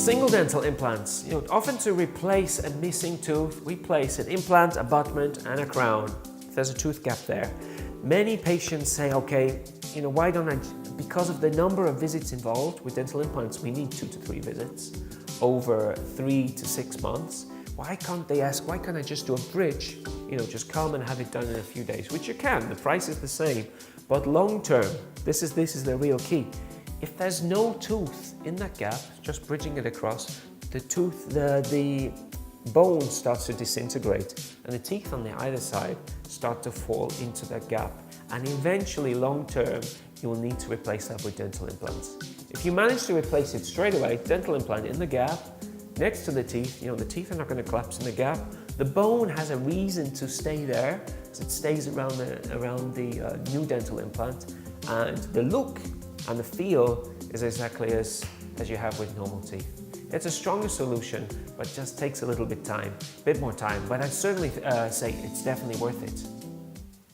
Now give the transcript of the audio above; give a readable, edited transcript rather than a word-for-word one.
Single dental implants, often to replace a missing tooth, we place an implant, abutment and a crown. There's a tooth gap there. Many patients say, okay, why don't I, because of the number of visits involved with dental implants, we need 2 to 3 visits over 3 to 6 months. Why can't I just do a bridge? Just come and have it done in a few days, which you can, the price is the same. But long term, this is the real key. If there's no tooth in that gap, just bridging it across, the bone starts to disintegrate and the teeth on the either side start to fall into that gap. And eventually, long term, you will need to replace that with dental implants. If you manage to replace it straight away, dental implant in the gap, next to the teeth, the teeth are not going to collapse in the gap. The bone has a reason to stay there, as it stays around the new dental implant, and the look and the feel is exactly as you have with normal teeth. It's a stronger solution, but just takes a little bit more time. But I'd certainly say it's definitely worth it.